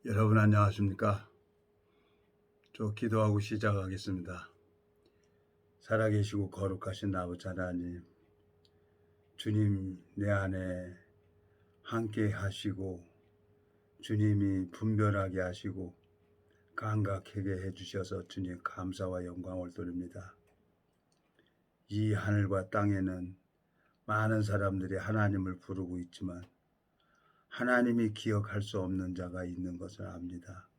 여러분 안녕하십니까? 저 기도하고 시작하겠습니다. 살아계시고 거룩하신 아버지 하나님, 주님 내 안에 함께 하시고 주님이 분별하게 하시고 감각하게 해주셔서 주님 감사와 영광을 돌립니다. 이 하늘과 땅에는 많은 사람들이 하나님을 부르고 있지만 하나님이 기억할 수 없는 자가 있는 것을 압니다.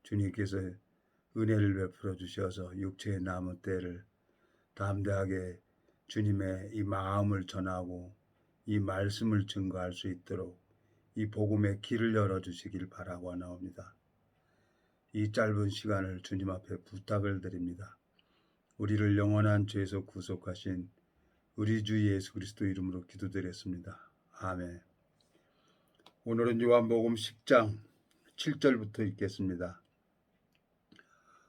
주님께서 은혜를 베풀어 주셔서 육체의 남은 때를 담대하게 주님의 이 마음을 전하고 이 말씀을 증거할 수 있도록 이 복음의 길을 열어주시길 바라고 나옵니다. 이 짧은 시간을 주님 앞에 부탁을 드립니다. 우리를 영원한 죄에서 구속하신 우리 주 예수 그리스도 이름으로 기도드렸습니다. 아멘. 오늘은 요한복음 10장 7절부터 읽겠습니다.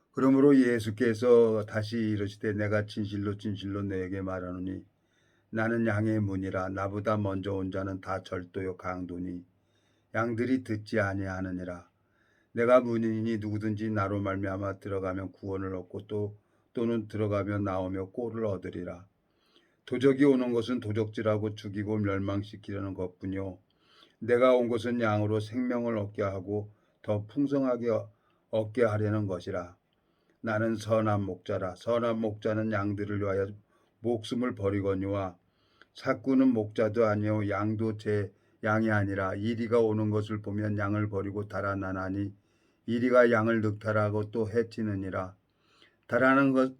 그러므로 예수께서 다시 이르시되 내가 진실로 진실로 너에게 말하노니 나는 양의 문이라 나보다 먼저 온 자는 다 절도요 강도니 양들이 듣지 아니하느니라. 내가 문이니 누구든지 나로 말미암아 들어가면 구원을 얻고 또는 들어가면 나오며 꼴을 얻으리라. 도적이 오는 것은 도적질하고 죽이고 멸망시키려는 것뿐이요 내가 온 것은 양으로 생명을 얻게 하고 더 풍성하게 얻게 하려는 것이라. 나는 선한 목자라. 선한 목자는 양들을 위하여 목숨을 버리거니와 삭구는 목자도 아니요 양도 제 양이 아니라 이리가 오는 것을 보면 양을 버리고 달아나나니 이리가 양을 늑탈하고 또 해치느니라.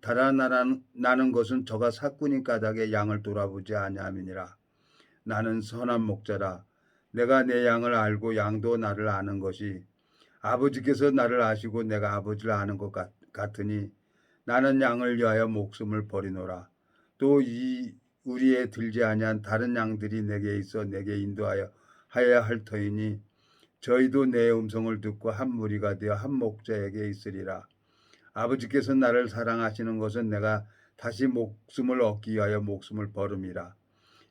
달아나는 것은 저가 삭구니 까닭에 양을 돌아보지 아니함이니라. 나는 선한 목자라. 내가 내 양을 알고 양도 나를 아는 것이 아버지께서 나를 아시고 내가 아버지를 아는 것 같으니 나는 양을 위하여 목숨을 버리노라. 또 이 우리에 들지 아니한 다른 양들이 내게 있어 내게 인도하여 할 터이니 저희도 내 음성을 듣고 한 무리가 되어 한 목자에게 있으리라. 아버지께서 나를 사랑하시는 것은 내가 다시 목숨을 얻기 위하여 목숨을 버림이라.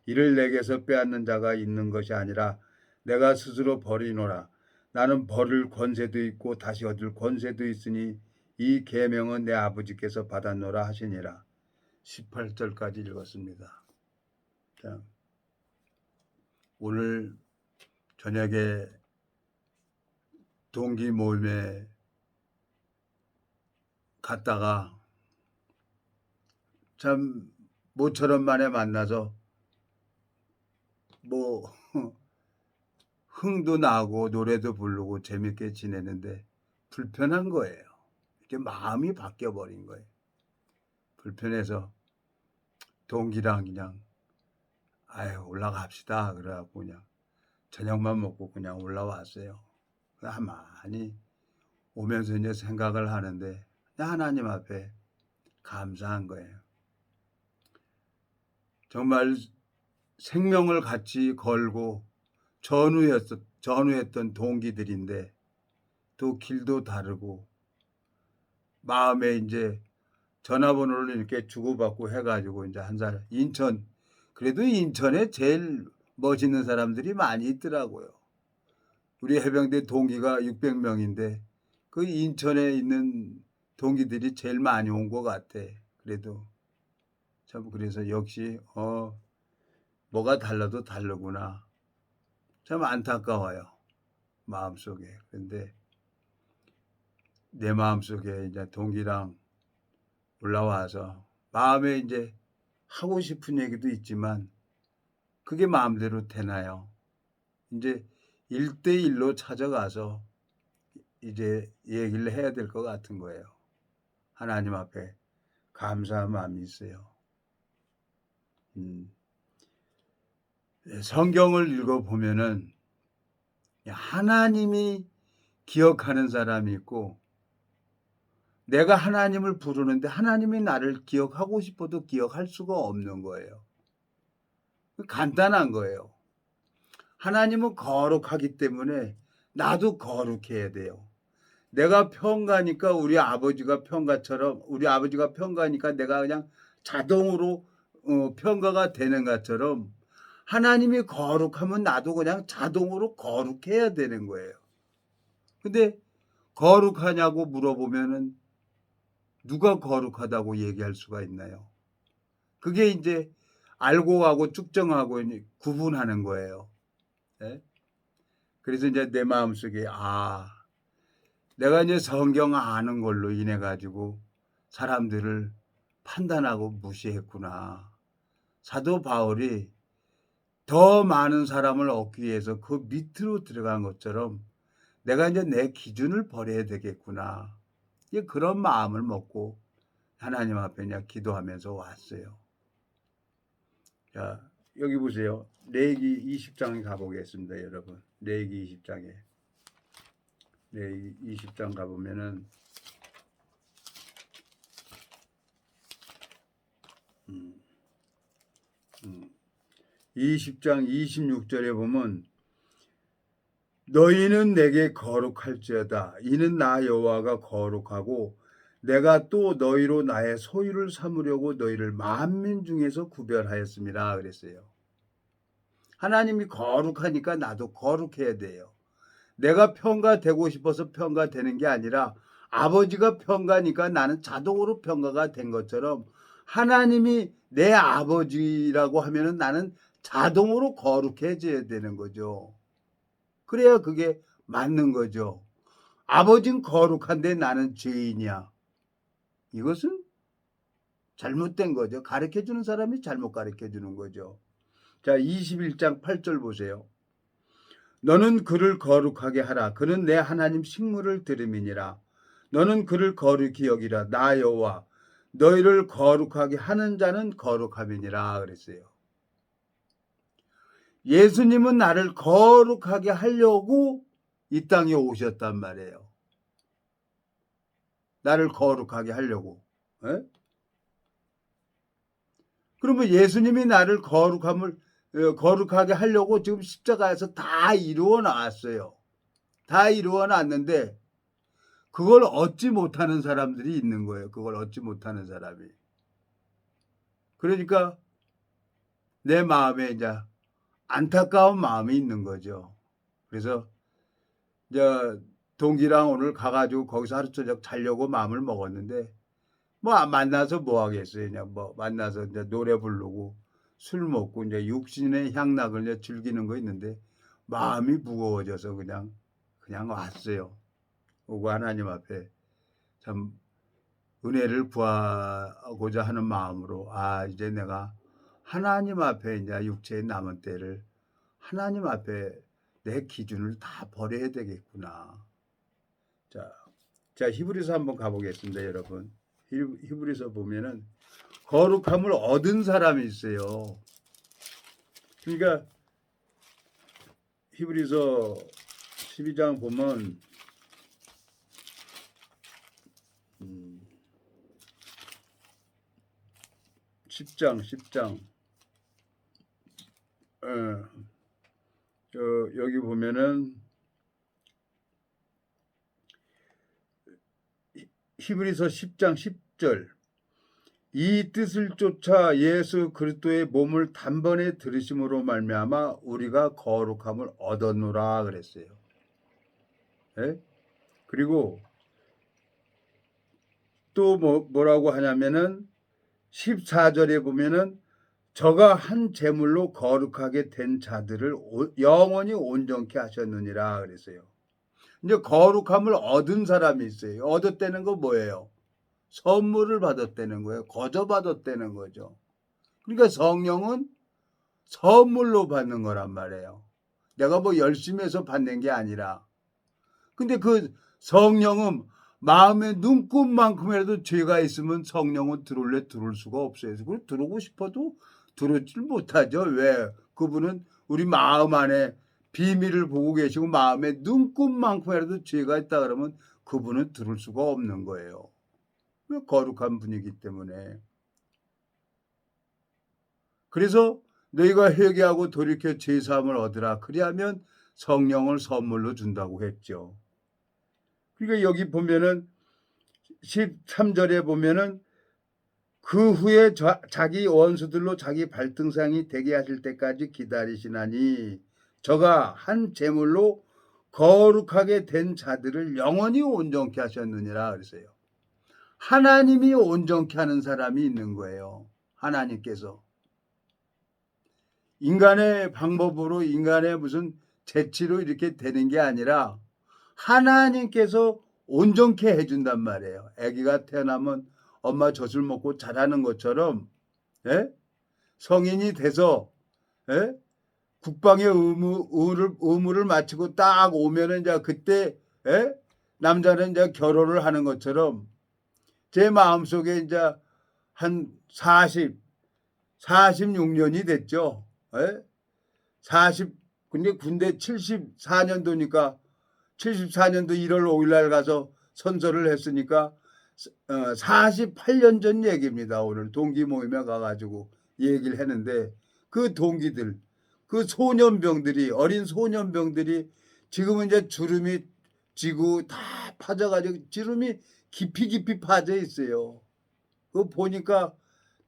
이를 내게서 빼앗는 자가 있는 것이 아니라 내가 스스로 버리노라. 나는 버릴 권세도 있고 다시 얻을 권세도 있으니 이 계명은 내 아버지께서 받았노라 하시니라. 18절까지 읽었습니다. 자, 오늘 저녁에 동기 모임에 갔다가 참 모처럼 만에 만나서 뭐 흥도 나고 노래도 부르고 재밌게 지내는데 불편한 거예요. 이렇게 마음이 바뀌어버린 거예요. 불편해서 동기랑 그냥 올라갑시다 그래갖고 그냥 저녁만 먹고 그냥 올라왔어요. 가만히 오면서 이제 생각을 하는데 하나님 앞에 감사한 거예요. 정말 생명을 같이 걸고 전우했던 동기들인데 또 길도 다르고 마음에 이제 전화번호를 이렇게 주고받고 해가지고 이제 한 사람 그래도 인천에 제일 멋있는 사람들이 많이 있더라고요. 우리 해병대 동기가 600명인데 그 인천에 있는 동기들이 제일 많이 온 것 같아. 그래도 참 그래서 역시 뭐가 달라도 다르구나. 참 안타까워요. 마음속에. 그런데 내 마음속에 이제 동기랑 올라와서 마음에 이제 하고 싶은 얘기도 있지만 그게 마음대로 되나요? 이제 1대1로 찾아가서 이제 얘기를 해야 될 것 같은 거예요. 하나님 앞에 감사한 마음이 있어요. 성경을 읽어보면은 하나님이 기억하는 사람이 있고 내가 하나님을 부르는데 하나님이 나를 기억하고 싶어도 기억할 수가 없는 거예요. 간단한 거예요. 하나님은 거룩하기 때문에 나도 거룩해야 돼요. 내가 평가니까 우리 아버지가 평가니까 내가 그냥 자동으로 평가가 되는 것처럼 하나님이 거룩하면 나도 그냥 자동으로 거룩해야 되는 거예요. 근데 거룩하냐고 물어보면은 누가 거룩하다고 얘기할 수가 있나요? 그게 이제 알고 하고 측정하고 구분하는 거예요. 예? 그래서 이제 내 마음속에 내가 이제 성경 아는 걸로 인해 가지고 사람들을 판단하고 무시했구나. 사도 바울이 더 많은 사람을 얻기 위해서 그 밑으로 들어간 것처럼 내가 이제 내 기준을 버려야 되겠구나. 그런 마음을 먹고 하나님 앞에 그냥 기도하면서 왔어요. 자, 여기 보세요. 레위기 20장에 가보겠습니다, 여러분. 레위기 20장에. 레위기 20장 가보면은 20장 26절에 보면 너희는 내게 거룩할지어다. 이는 나 여호와가 거룩하고 내가 또 너희로 나의 소유를 삼으려고 너희를 만민 중에서 구별하였습니다. 그랬어요. 하나님이 거룩하니까 나도 거룩해야 돼요. 내가 평가되고 싶어서 평가되는 게 아니라 아버지가 평가니까 나는 자동으로 평가가 된 것처럼 하나님이 내 아버지라고 하면은 나는 자동으로 거룩해져야 되는 거죠. 그래야 그게 맞는 거죠. 아버지는 거룩한데 나는 죄인이야. 이것은 잘못된 거죠. 가르쳐주는 사람이 잘못 가르쳐주는 거죠. 자, 21장 8절 보세요. 너는 그를 거룩하게 하라. 그는 내 하나님 식물을 들음이니라. 너는 그를 거룩히 여기라. 나 여호와 너희를 거룩하게 하는 자는 거룩함이니라 그랬어요. 예수님은 나를 거룩하게 하려고 이 땅에 오셨단 말이에요. 나를 거룩하게 하려고. 에? 그러면 예수님이 나를 거룩하게 하려고 지금 십자가에서 다 이루어 놨어요. 다 이루어 놨는데 그걸 얻지 못하는 사람들이 있는 거예요. 그걸 얻지 못하는 사람이. 그러니까 내 마음에 이제 안타까운 마음이 있는 거죠. 그래서 이제 동기랑 오늘 가가지고 거기서 하루 저녁 자려고 마음을 먹었는데 만나서 뭐 하겠어요. 그냥 만나서 이제 노래 부르고 술 먹고 이제 육신의 향락을 이제 즐기는 거 있는데 마음이 무거워져서 그냥 왔어요. 오고 하나님 앞에 참 은혜를 구하고자 하는 마음으로 이제 내가 하나님 앞에 이제 육체의 남은 때를 하나님 앞에 내 기준을 다 버려야 되겠구나. 자, 히브리서 한번 가보겠습니다, 여러분. 히브리서 보면은 거룩함을 얻은 사람이 있어요. 그러니까 히브리서 12장 보면 10장 여기 보면은 히브리서 10장 10절 이 뜻을 쫓아 예수 그리스도의 몸을 단번에 들으심으로 말미암아 우리가 거룩함을 얻었노라 그랬어요. 예? 그리고 또 뭐라고 하냐면은 14절에 보면은 저가 한 제물로 거룩하게 된 자들을 영원히 온전케 하셨느니라 그랬어요. 이제 거룩함을 얻은 사람이 있어요. 얻었다는 거 뭐예요? 선물을 받았다는 거예요. 거저 받았다는 거죠. 그러니까 성령은 선물로 받는 거란 말이에요. 내가 열심히 해서 받는 게 아니라. 근데 그 성령은 마음의 눈곱만큼이라도 죄가 있으면 성령은 들어올 수가 없어요. 그리고 들어오고 싶어도 들어오질 못하죠. 왜? 그분은 우리 마음 안에 비밀을 보고 계시고 마음에 눈곱만큼이라도 죄가 있다 그러면 그분은 들어올 수가 없는 거예요. 왜? 거룩한 분이기 때문에. 그래서 너희가 회개하고 돌이켜 죄사함을 얻으라. 그리하면 성령을 선물로 준다고 했죠. 그러니까 여기 보면은 13절에 보면은 그 후에 자기 원수들로 자기 발등상이 되게 하실 때까지 기다리시나니 저가 한 제물로 거룩하게 된 자들을 영원히 온전케 하셨느니라 그랬어요. 하나님이 온전케 하는 사람이 있는 거예요. 하나님께서. 인간의 방법으로 인간의 무슨 재치로 이렇게 되는 게 아니라 하나님께서 온전케 해준단 말이에요. 아기가 태어나면 엄마 젖을 먹고 자라는 것처럼, 예? 성인이 돼서, 예? 국방의 의무를 마치고 딱 오면은 이제 그때, 예? 남자는 이제 결혼을 하는 것처럼 제 마음속에 이제 한 46년이 됐죠. 예? 40, 근데 군대 74년도니까 74년도 1월 5일 날 가서 선서를 했으니까 48년 전 얘기입니다. 오늘 동기 모임에 가가지고 얘기를 했는데 그 동기들, 그 소년병들이, 어린 소년병들이 지금은 이제 주름이 지고 다 파져가지고 주름이 깊이 파져 있어요. 그거 보니까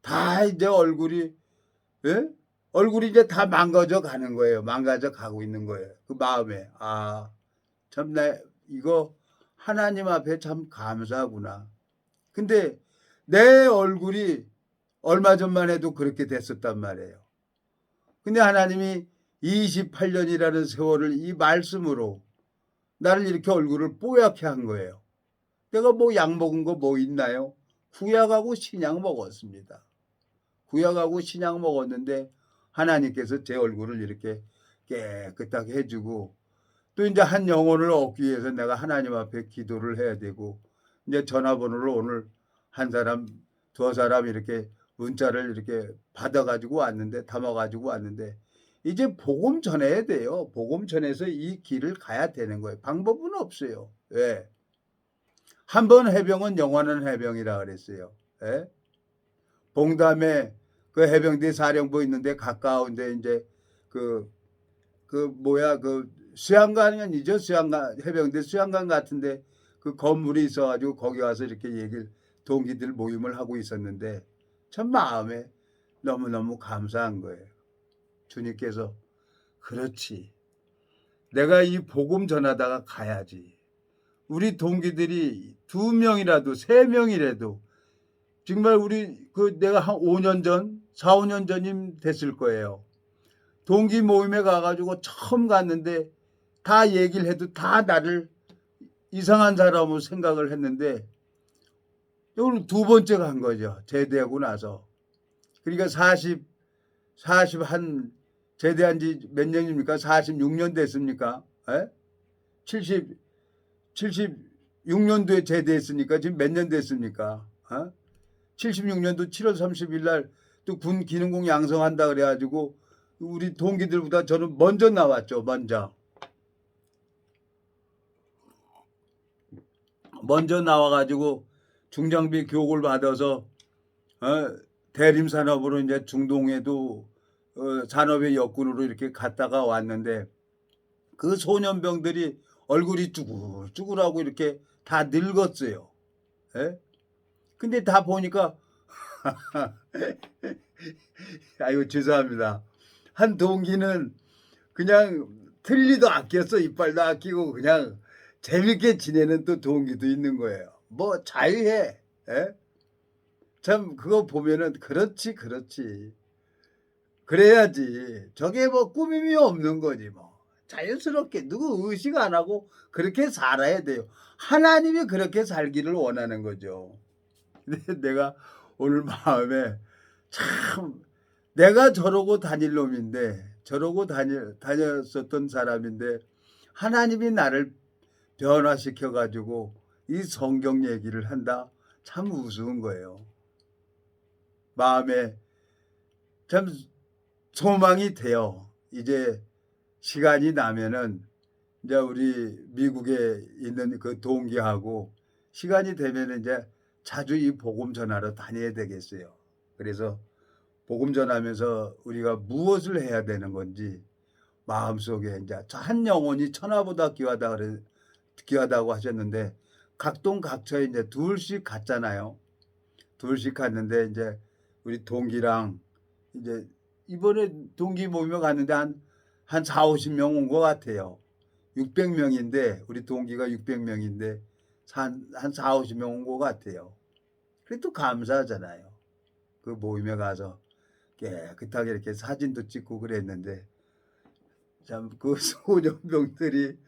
다 이제 얼굴이, 예? 얼굴이 이제 다 망가져 가는 거예요. 망가져 가고 있는 거예요. 그 마음에. 참, 이거 하나님 앞에 참 감사하구나. 근데 내 얼굴이 얼마 전만 해도 그렇게 됐었단 말이에요. 근데 하나님이 28년이라는 세월을 이 말씀으로 나를 이렇게 얼굴을 뽀얗게 한 거예요. 내가 뭐 약 먹은 거 뭐 있나요? 구약하고 신약 먹었습니다. 구약하고 신약 먹었는데 하나님께서 제 얼굴을 이렇게 깨끗하게 해주고 또 이제 한 영혼을 얻기 위해서 내가 하나님 앞에 기도를 해야 되고 이제 전화번호를 오늘 한 사람, 두 사람 이렇게 문자를 이렇게 받아가지고 왔는데 담아가지고 왔는데 이제 복음 전해야 돼요. 복음 전해서 이 길을 가야 되는 거예요. 방법은 없어요. 왜? 한 번 해병은 영원한 해병이라 그랬어요. 예? 봉담에 그 해병대 사령부 있는데 가까운데 이제 그 수양관이 아니죠. 수양관, 해병대 수양관 같은데 그 건물이 있어가지고 거기 와서 이렇게 얘기를 동기들 모임을 하고 있었는데 참 마음에 너무너무 감사한 거예요. 주님께서 그렇지. 내가 이 복음 전하다가 가야지. 우리 동기들이 2명이라도 3명이라도 정말 우리 내가 한 5년 전, 4, 5년 전임 됐을 거예요. 동기 모임에 가가지고 처음 갔는데 다 얘기를 해도 다 나를 이상한 사람으로 생각을 했는데 오늘 2번째 간 거죠. 제대하고 나서. 그러니까 제대한 지 몇 년입니까? 46년 됐습니까? 76년도에 제대했으니까 지금 몇 년 됐습니까? 76년도 7월 30일 날 또 군 기능공 양성한다 그래가지고 우리 동기들보다 저는 먼저 나왔죠. 먼저 나와가지고 중장비 교육을 받아서 대림산업으로 이제 중동에도 산업의 역군으로 이렇게 갔다가 왔는데 그 소년병들이 얼굴이 쭈글쭈글하고 이렇게 다 늙었어요. 예? 근데 다 보니까 아이고 죄송합니다. 한 동기는 그냥 틀니도 아꼈어. 이빨도 아끼고 그냥 재밌게 지내는 또 동기도 있는 거예요. 뭐 자유해. 예? 참 그거 보면은 그렇지. 그래야지. 저게 뭐 꾸밈이 없는 거지 뭐. 자연스럽게 누구 의식 안 하고 그렇게 살아야 돼요. 하나님이 그렇게 살기를 원하는 거죠. 근데 내가 오늘 마음에 참 내가 저러고 다닐 놈인데 저러고 다녔었던 사람인데 하나님이 나를 변화시켜 가지고 이 성경 얘기를 한다. 참 우스운 거예요. 마음에 참 소망이 돼요. 이제 시간이 나면은 이제 우리 미국에 있는 그 동기하고 시간이 되면 이제 자주 이 복음 전하러 다녀야 되겠어요. 그래서 복음 전하면서 우리가 무엇을 해야 되는 건지 마음속에 이제 한 영혼이 천하보다 귀하다고 하셨는데 각동각처에 이제 둘씩 갔잖아요. 둘씩 갔는데 이제 우리 동기랑 이제 이번에 동기 모임에 갔는데 한 4-50명 온 것 같아요. 600명인데 우리 동기가 600명인데 한 4-50명 온 것 같아요. 그래도 감사하잖아요. 그 모임에 가서 깨끗하게 이렇게 사진도 찍고 그랬는데 참 그 소년병들이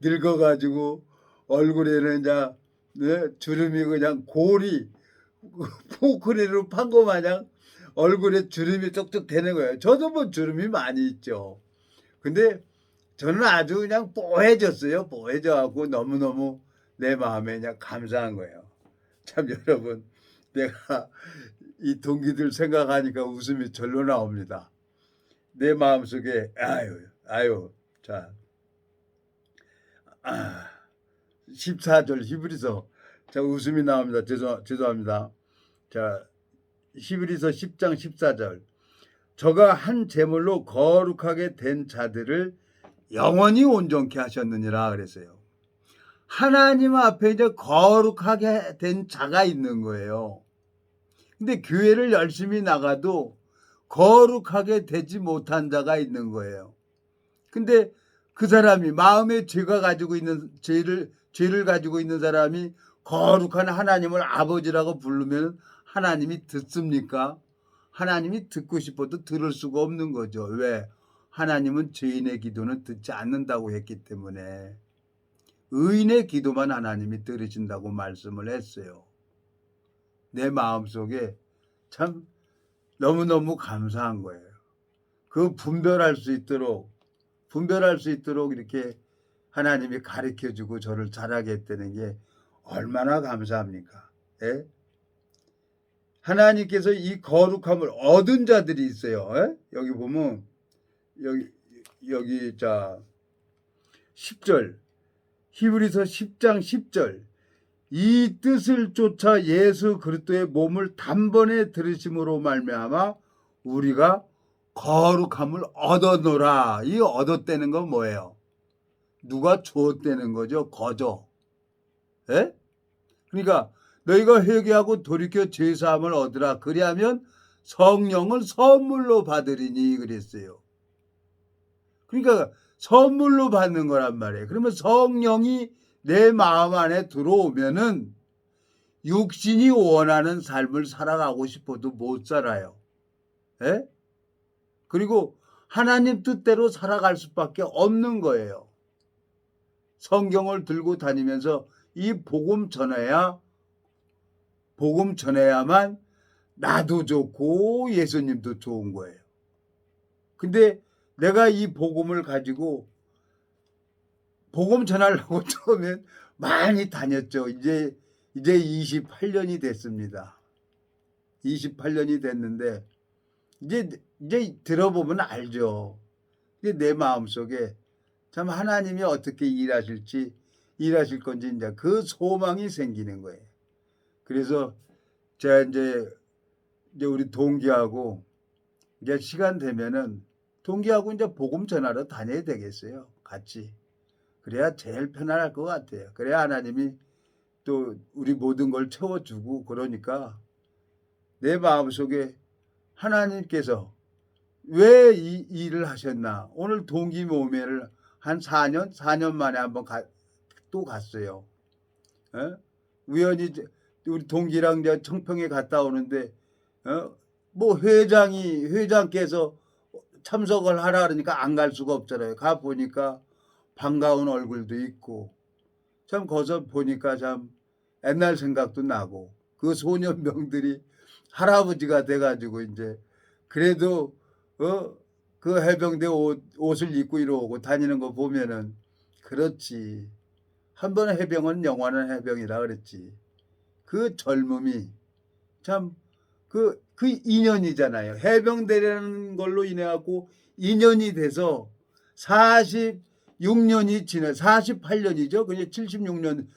늙어가지고 얼굴에는 이제 주름이 그냥 골이 포크리로 판 거 마냥 얼굴에 주름이 쪽쪽 되는 거예요. 저도 뭐 주름이 많이 있죠. 근데 저는 아주 그냥 뽀해졌어요. 뽀해져갖고 너무너무 내 마음에 그냥 감사한 거예요. 참 여러분, 내가 이 동기들 생각하니까 웃음이 절로 나옵니다. 내 마음속에 아유 자 14절 히브리서 자 웃음이 나옵니다. 죄송합니다. 자 히브리서 10장 14절 저가 한 제물로 거룩하게 된 자들을 영원히 온전케 하셨느니라 그랬어요. 하나님 앞에 이제 거룩하게 된 자가 있는 거예요. 근데 교회를 열심히 나가도 거룩하게 되지 못한 자가 있는 거예요. 근데 그 사람이 마음에 죄를 가지고 있는 사람이 거룩한 하나님을 아버지라고 부르면 하나님이 듣습니까? 하나님이 듣고 싶어도 들을 수가 없는 거죠. 왜? 하나님은 죄인의 기도는 듣지 않는다고 했기 때문에 의인의 기도만 하나님이 들으신다고 말씀을 했어요. 내 마음속에 참 너무너무 감사한 거예요. 그 분별할 수 있도록 이렇게 하나님이 가르쳐주고 저를 자라게 했다는 게 얼마나 감사합니까? 예? 하나님께서 이 거룩함을 얻은 자들이 있어요. 예? 여기 보면 여기 자 10절 히브리서 10장 10절 이 뜻을 쫓아 예수 그리스도의 몸을 단번에 들으심으로 말미암아 우리가 거룩함을 얻어노라. 이 얻었다는 건 뭐예요? 누가 주었다는 거죠? 거저. 예? 그러니까 너희가 회개하고 돌이켜 죄사함을 얻으라. 그리하면 성령을 선물로 받으리니 그랬어요. 그러니까 선물로 받는 거란 말이에요. 그러면 성령이 내 마음 안에 들어오면은 육신이 원하는 삶을 살아가고 싶어도 못 살아요. 예? 그리고 하나님 뜻대로 살아갈 수밖에 없는 거예요. 성경을 들고 다니면서 이 복음 전해야만 나도 좋고 예수님도 좋은 거예요. 근데 내가 이 복음을 가지고 복음 전하려고 처음엔 많이 다녔죠. 이제 28년이 됐습니다. 28년이 됐는데 이제 들어보면 알죠. 근데 내 마음속에 참 하나님이 어떻게 일하실 건지 이제 그 소망이 생기는 거예요. 그래서 제가 이제 우리 동기하고 이제 시간 되면은 동기하고 이제 복음 전하러 다녀야 되겠어요. 같이. 그래야 제일 편안할 것 같아요. 그래야 하나님이 또 우리 모든 걸 채워주고 그러니까 내 마음속에 하나님께서 왜 이 일을 하셨나. 오늘 동기 모임회를 한 4년 만에 한번 또 갔어요. 어? 우연히 우리 동기랑 이제 청평에 갔다 오는데 뭐 회장께서 참석을 하라 그러니까 안 갈 수가 없잖아요. 가 보니까 반가운 얼굴도 있고 참 거기서 보니까 참 옛날 생각도 나고 그 소년병들이 할아버지가 돼가지고 이제 그래도 그 해병대 옷을 입고 이러고 다니는 거 보면은 그렇지. 한 번 해병은 영원한 해병이라 그랬지. 그 젊음이 참 그 인연이잖아요. 해병대라는 걸로 인해 갖고 인연이 돼서 46년이 지나 48년이죠. 그게 74년도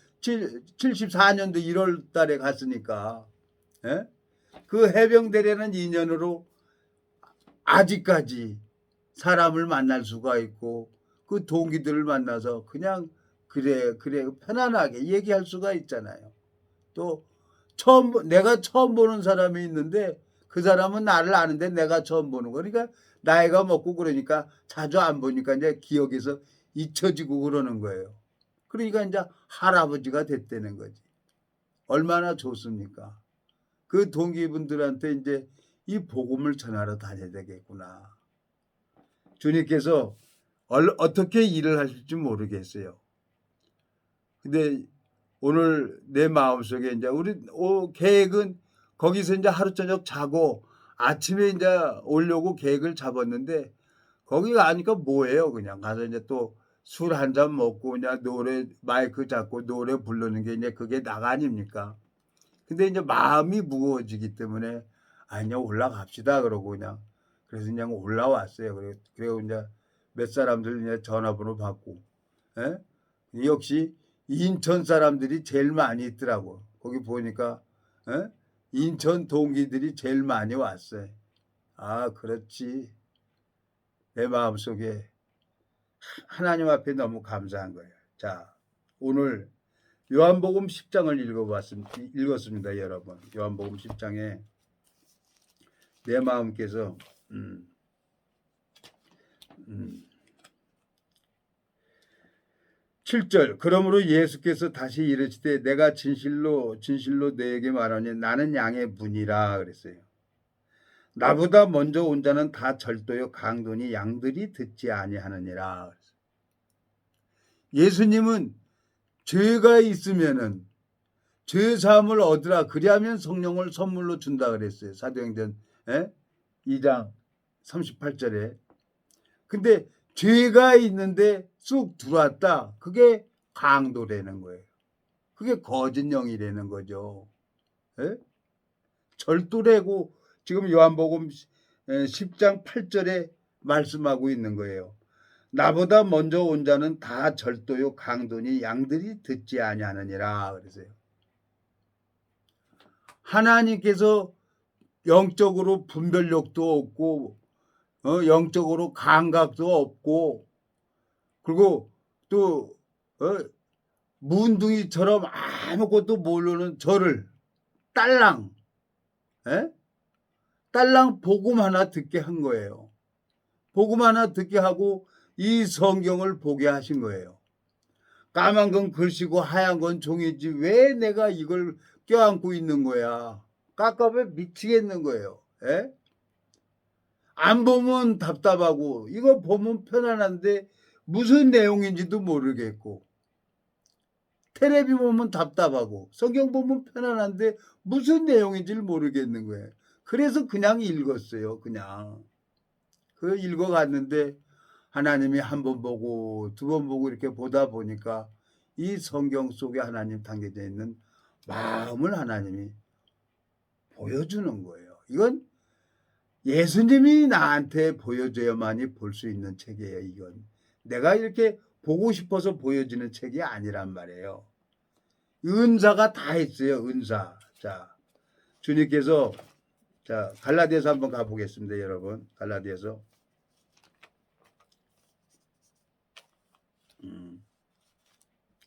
1월 달에 갔으니까. 예? 그 해병대라는 인연으로 아직까지 사람을 만날 수가 있고 그 동기들을 만나서 그냥 그래 편안하게 얘기할 수가 있잖아요. 또 내가 처음 보는 사람이 있는데 그 사람은 나를 아는데 내가 처음 보는 거. 그러니까 나이가 먹고 그러니까 자주 안 보니까 이제 기억에서 잊혀지고 그러는 거예요. 그러니까 이제 할아버지가 됐다는 거지. 얼마나 좋습니까? 그 동기분들한테 이제 이 복음을 전하러 다녀야 되겠구나. 주님께서 어떻게 일을 하실지 모르겠어요. 근데 오늘 내 마음속에 이제 우리 계획은 거기서 이제 하루 저녁 자고 아침에 이제 오려고 계획을 잡았는데 거기 가니까 뭐예요? 그냥 가서 이제 또 술 한 잔 먹고 그냥 노래 마이크 잡고 노래 부르는 게 이제 그게 나가 아닙니까? 근데 이제 마음이 무거워지기 때문에 그냥 올라갑시다 그러고 그래서 그냥 올라왔어요. 그리고 이제 몇 사람들 이제 전화번호 받고, 예? 역시 인천 사람들이 제일 많이 있더라고. 거기 보니까 예? 인천 동기들이 제일 많이 왔어요. 그렇지. 내 마음속에 하나님 앞에 너무 감사한 거예요. 자, 오늘 요한복음 10장을 읽었습니다, 여러분. 요한복음 10장에 내 마음께서 7절 그러므로 예수께서 다시 이르시되 내가 진실로 너에게 말하니 나는 양의 문이라 그랬어요. 나보다 먼저 온 자는 다 절도요 강도니 양들이 듣지 아니하느니라. 예수님은 죄가 있으면은 죄 사함을 얻으라 그리하면 성령을 선물로 준다 그랬어요. 사도행전 2장 38절에. 근데 죄가 있는데 쑥 들어왔다. 그게 강도라는 거예요. 그게 거짓 영이라는 거죠. 예? 절도라고 지금 요한복음 10장 8절에 말씀하고 있는 거예요. 나보다 먼저 온 자는 다 절도요 강도니 양들이 듣지 아니하느니라 그랬어요. 하나님께서 영적으로 분별력도 없고 영적으로 감각도 없고 그리고 또 문둥이처럼 아무것도 모르는 저를 딸랑 복음 하나 듣게 한 거예요. 복음 하나 듣게 하고 이 성경을 보게 하신 거예요. 까만 건 글씨고 하얀 건 종이지 왜 내가 이걸 껴안고 있는 거야. 깝깝해 미치겠는 거예요. 안 보면 답답하고 이거 보면 편안한데 무슨 내용인지도 모르겠고 텔레비 보면 답답하고 성경 보면 편안한데 무슨 내용인지를 모르겠는 거예요. 그래서 그냥 읽었어요. 그냥 그 읽어갔는데 하나님이 한 번 보고 두 번 보고 이렇게 보다 보니까 이 성경 속에 하나님 담겨져 있는 마음을 하나님이 보여주는 거예요. 이건 예수님이 나한테 보여줘야만이 볼 수 있는 책이에요. 이건 내가 이렇게 보고 싶어서 보여지는 책이 아니란 말이에요. 은사가 다 있어요. 은사. 자, 주님께서 자 갈라디아서 한번 가보겠습니다. 여러분 갈라디아서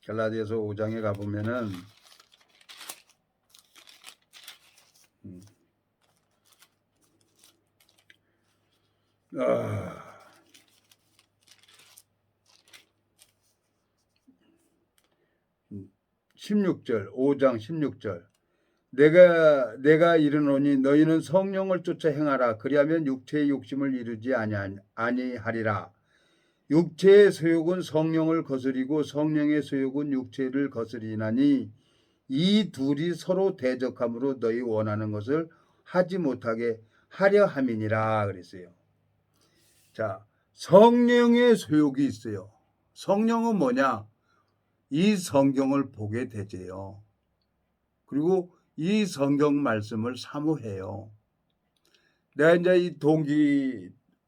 갈라디아서 5장에 가보면은 16절 5장 16절 내가 이르노니 너희는 성령을 쫓아 행하라 그리하면 육체의 욕심을 이루지 아니하리라. 육체의 소욕은 성령을 거스리고 성령의 소욕은 육체를 거스리나니 이 둘이 서로 대적함으로 너희 원하는 것을 하지 못하게 하려 함이니라 그랬어요. 자, 성령의 소욕이 있어요. 성령은 뭐냐? 이 성경을 보게 되지요. 그리고 이 성경 말씀을 사모해요. 내가 이제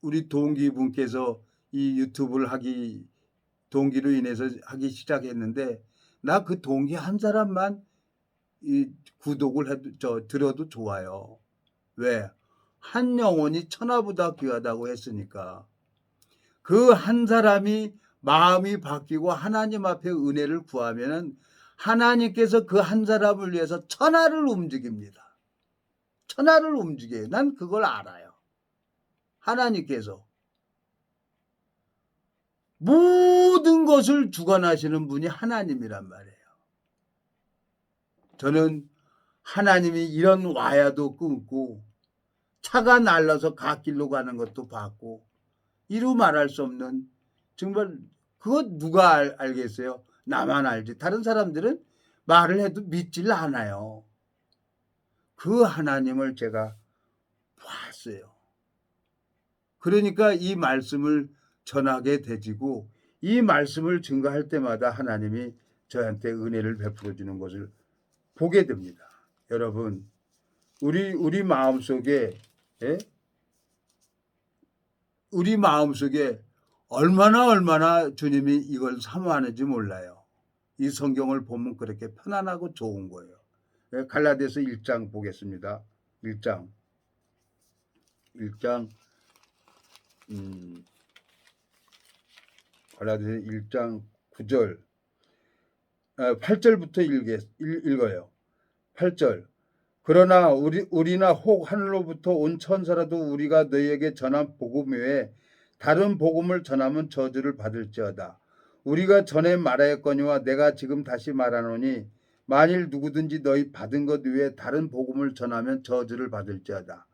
우리 동기분께서 이 유튜브를 동기로 인해서 하기 시작했는데 나 그 동기 한 사람만 구독을 들어도 좋아요. 왜? 한 영혼이 천하보다 귀하다고 했으니까. 그 한 사람이 마음이 바뀌고 하나님 앞에 은혜를 구하면은 하나님께서 그 한 사람을 위해서 천하를 움직입니다. 천하를 움직여요. 난 그걸 알아요. 하나님께서 모든 것을 주관하시는 분이 하나님이란 말이에요. 저는 하나님이 이런 와야도 끊고 차가 날라서 갓길로 가는 것도 봤고 이루 말할 수 없는, 정말 그거 누가 알겠어요? 나만 알지. 다른 사람들은 말을 해도 믿질 않아요. 그 하나님을 제가 봤어요. 그러니까 이 말씀을 전하게 되지고 이 말씀을 증거할 때마다 하나님이 저한테 은혜를 베풀어 주는 것을 보게 됩니다. 여러분, 우리 마음속에, 예? 우리 마음속에 얼마나 주님이 이걸 사모하는지 몰라요. 이 성경을 보면 그렇게 편안하고 좋은 거예요. 갈라디아서 1장 보겠습니다. 1장 갈라디아서 1장 9절 8절부터 읽어요. 8절. 그러나 우리나 혹 하늘로부터 온 천사라도 우리가 너희에게 전한 복음 외에 다른 복음을 전하면 저주를 받을지어다. 우리가 전에 말하였거니와 내가 지금 다시 말하노니 만일 누구든지 너희 받은 것 외에 다른 복음을 전하면 저주를 받을지어다.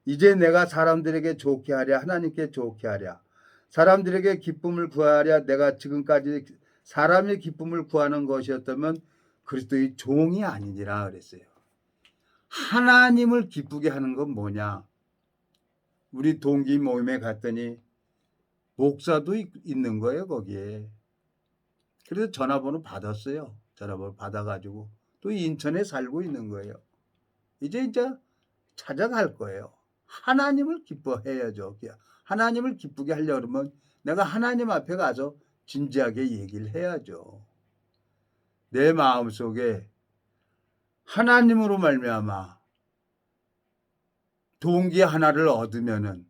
이제 내가 사람들에게 좋게 하랴 하나님께 좋게 하랴 사람들에게 기쁨을 구하랴 내가 지금까지 사람의 기쁨을 구하는 것이었다면 그리스도의 종이 아니니라 그랬어요. 하나님을 기쁘게 하는 건 뭐냐? 우리 동기 모임에 갔더니 목사도 있는 거예요, 거기에. 그래서 전화번호 받았어요. 전화번호 받아가지고 또 인천에 살고 있는 거예요. 이제 찾아갈 거예요. 하나님을 기뻐해야죠. 하나님을 기쁘게 하려고 그러면 내가 하나님 앞에 가서 진지하게 얘기를 해야죠. 내 마음속에 하나님으로 말미암아 동기 하나를 얻으면은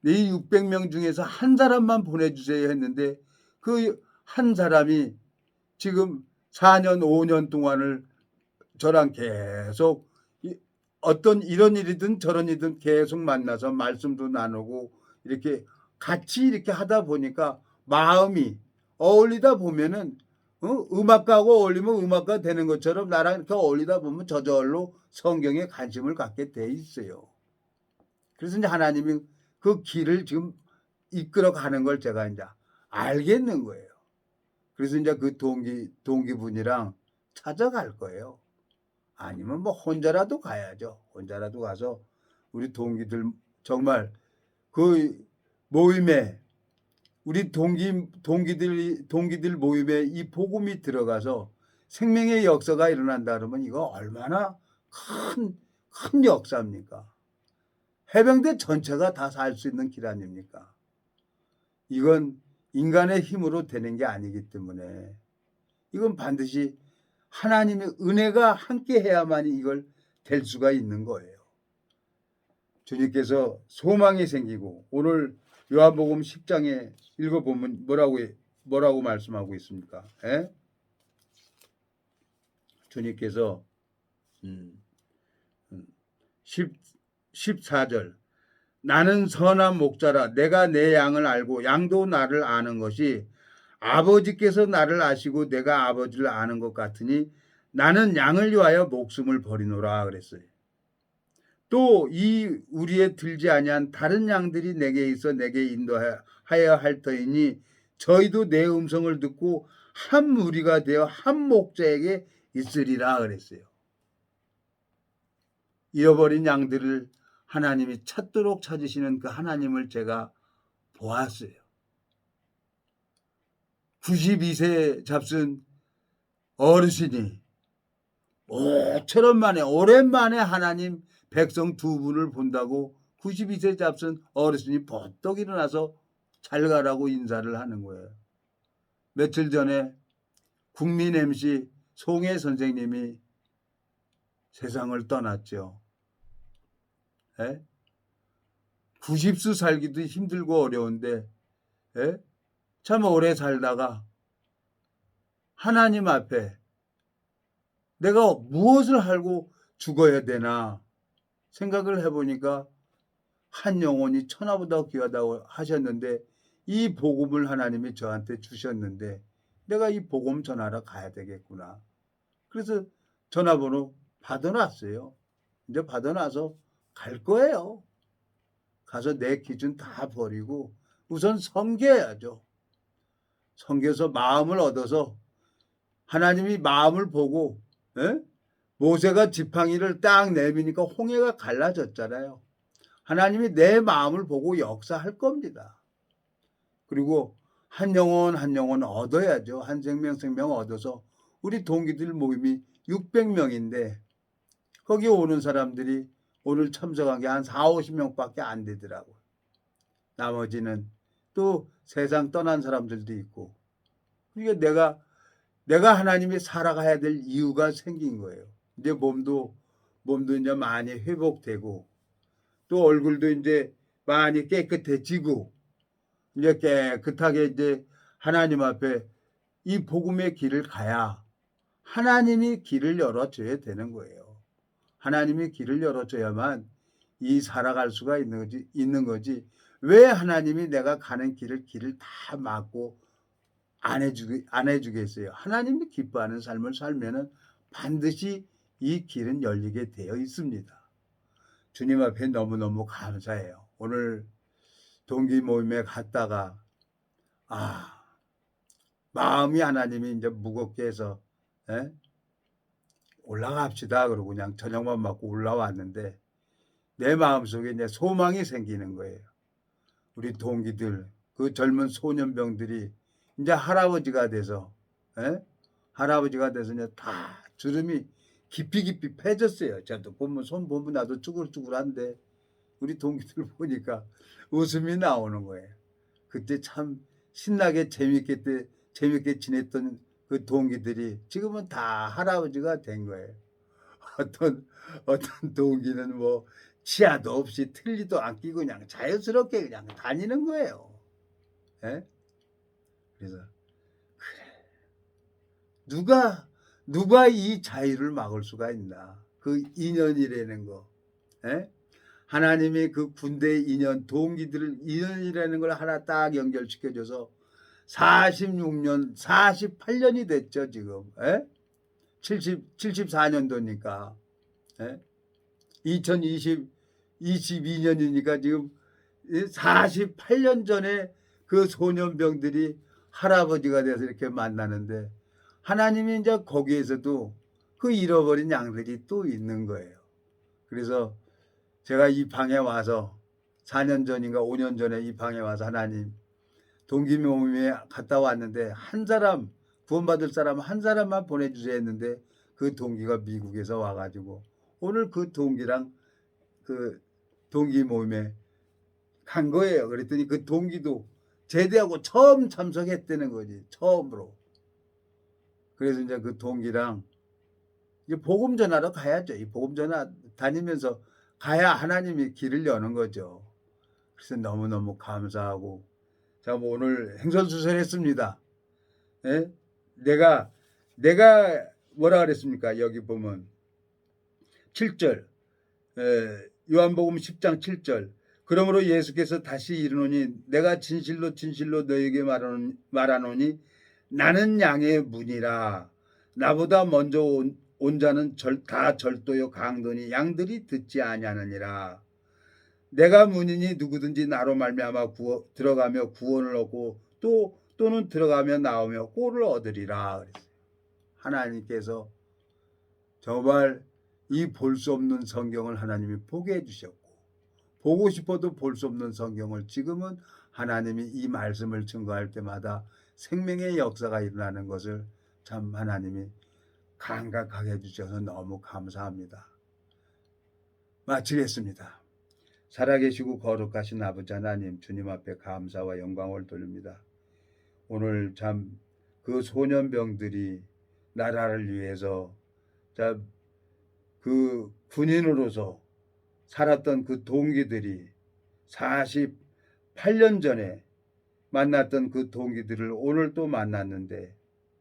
이 600명 중에서 한 사람만 보내주세요 했는데 그 한 사람이 지금 4년 5년 동안을 저랑 계속 어떤 이런 일이든 저런 일이든 계속 만나서 말씀도 나누고 이렇게 같이 이렇게 하다 보니까 마음이 어울리다 보면은 음악가하고 어울리면 음악가 되는 것처럼 나랑 이렇게 어울리다 보면 저절로 성경에 관심을 갖게 돼 있어요. 그래서 이제 하나님이 그 길을 지금 이끌어 가는 걸 제가 이제 알겠는 거예요. 그래서 이제 그 동기분이랑 찾아갈 거예요. 아니면 뭐 혼자라도 가야죠. 혼자라도 가서 우리 동기들 정말 그 모임에 우리 동기들 모임에 이 복음이 들어가서 생명의 역사가 일어난다 그러면 이거 얼마나 큰 역사입니까? 해병대 전체가 다 살 수 있는 길 아닙니까? 이건 인간의 힘으로 되는 게 아니기 때문에 이건 반드시 하나님의 은혜가 함께 해야만이 이걸 될 수가 있는 거예요. 주님께서 소망이 생기고 오늘 요한복음 10장에 읽어보면 뭐라고 말씀하고 있습니까? 에? 주님께서 14절 나는 선한 목자라 내가 내 양을 알고 양도 나를 아는 것이 아버지께서 나를 아시고 내가 아버지를 아는 것 같으니 나는 양을 위하여 목숨을 버리노라 그랬어요. 또 이 우리에 들지 아니한 다른 양들이 내게 있어 내게 인도하여 할 터이니 저희도 내 음성을 듣고 한 무리가 되어 한 목자에게 있으리라 그랬어요. 잃어버린 양들을 하나님이 찾도록 찾으시는 그 하나님을 제가 보았어요. 92세 잡순 어르신이 오랜만에 하나님 백성 두 분을 본다고 92세 잡순 어르신이 벌떡 일어나서 잘 가라고 인사를 하는 거예요. 며칠 전에 국민 MC 송혜 선생님이 세상을 떠났죠. 90수 살기도 힘들고 어려운데 참 오래 살다가 하나님 앞에 내가 무엇을 알고 죽어야 되나 생각을 해보니까 한 영혼이 천하보다 귀하다고 하셨는데 이 복음을 하나님이 저한테 주셨는데 내가 이 복음 전하러 가야 되겠구나. 그래서 전화번호 받아놨어요. 이제 받아놔서 갈 거예요. 가서 내 기준 다 버리고 우선 섬겨야죠. 섬겨서 마음을 얻어서 하나님이 마음을 보고 모세가 지팡이를 딱 내미니까 홍해가 갈라졌잖아요. 하나님이 내 마음을 보고 역사할 겁니다. 그리고 한 영혼 한 영혼 얻어야죠. 한 생명 얻어서 우리 동기들 모임이 600명인데 거기 오는 사람들이 오늘 참석한 게 한 4, 50명밖에 안 되더라고요. 나머지는 또 세상 떠난 사람들도 있고. 그러니까 내가 하나님이 살아가야 될 이유가 생긴 거예요. 이제 몸도 이제 많이 회복되고 또 얼굴도 이제 많이 깨끗해지고 이제 깨끗하게 이제 하나님 앞에 이 복음의 길을 가야 하나님이 길을 열어줘야 되는 거예요. 하나님이 길을 열어줘야만 이 살아갈 수가 있는 거지. 왜 하나님이 내가 가는 길을 다 막고 안 해주겠어요. 하나님이 기뻐하는 삶을 살면은 반드시 이 길은 열리게 되어 있습니다. 주님 앞에 너무너무 감사해요. 오늘 동기 모임에 갔다가 마음이 하나님이 이제 무겁게 해서 올라갑시다 그러고 그냥 저녁만 먹고 올라왔는데 내 마음속에 이제 소망이 생기는 거예요. 우리 동기들 그 젊은 소년병들이 이제 할아버지가 돼서 할아버지가 돼서 이제 다 주름이 깊이 패졌어요. 저도 보면 손 보면 나도 쭈글쭈글한데 우리 동기들 보니까 웃음이 나오는 거예요. 그때 참 신나게 재밌게 지냈던 그 동기들이 지금은 다 할아버지가 된 거예요. 어떤 동기는 뭐 치아도 없이 틀니도 안 끼고 그냥 자연스럽게 그냥 다니는 거예요. 그래서 누가 이 자유를 막을 수가 있나? 그 인연이라는 거. 하나님이 그 군대 인연, 동기들을 인연이라는 걸 하나 딱 연결시켜줘서 46년, 48년이 됐죠, 지금. 74년도니까. 2022년이니까 지금 48년 전에 그 소년병들이 할아버지가 돼서 이렇게 만나는데 하나님이 이제 거기에서도 그 잃어버린 양들이 또 있는 거예요. 그래서 제가 이 방에 와서 4년 전인가 5년 전에 이 방에 와서 하나님 동기 모임에 갔다 왔는데 한 사람 구원받을 사람 한 사람만 보내주세요 했는데 그 동기가 미국에서 와가지고 오늘 그 동기랑 그 동기 모임에 간 거예요. 그랬더니 그 동기도 제대하고 처음 참석했다는 거지. 처음으로. 그래서 이제 그 동기랑 이제 복음 전하러 가야죠. 이 복음 전하 다니면서 가야 하나님이 길을 여는 거죠. 그래서 너무너무 감사하고 자, 뭐 오늘 행선수설했습니다. 내가 뭐라 그랬습니까? 여기 보면 7절 요한복음 10장 7절 그러므로 예수께서 다시 이르노니 내가 진실로 너에게 말하노니 나는 양의 문이라 나보다 먼저 온 자는 다 절도요 강도니 양들이 듣지 아니하느니라. 내가 문이니 누구든지 나로 말미암아 들어가며 구원을 얻고 또는 들어가며 나오며 꼴을 얻으리라. 그랬어요. 하나님께서 정말 이 볼 수 없는 성경을 하나님이 보게 해주셨고 보고 싶어도 볼 수 없는 성경을 지금은 하나님이 이 말씀을 증거할 때마다 생명의 역사가 일어나는 것을 참 하나님이 감각하게 해주셔서 너무 감사합니다. 마치겠습니다. 살아계시고 거룩하신 아버지 하나님 주님 앞에 감사와 영광을 돌립니다. 오늘 참 그 소년병들이 나라를 위해서 그 군인으로서 살았던 그 동기들이 48년 전에 만났던 그 동기들을 오늘 또 만났는데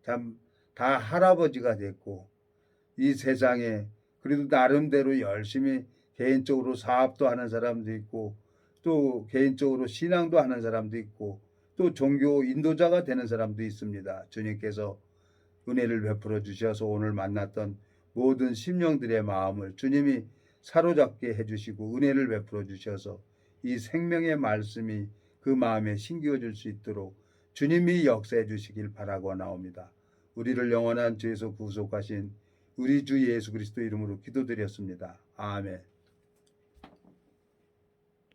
참 다 할아버지가 됐고 이 세상에 그래도 나름대로 열심히 개인적으로 사업도 하는 사람도 있고 또 개인적으로 신앙도 하는 사람도 있고 또 종교 인도자가 되는 사람도 있습니다. 주님께서 은혜를 베풀어 주셔서 오늘 만났던 모든 심령들의 마음을 주님이 사로잡게 해주시고 은혜를 베풀어 주셔서 이 생명의 말씀이 그 마음에 심기어 줄 수 있도록 주님이 역사해 주시길 바라고 나옵니다. 우리를 영원한 죄에서 구속하신 우리 주 예수 그리스도 이름으로 기도드렸습니다. 아멘.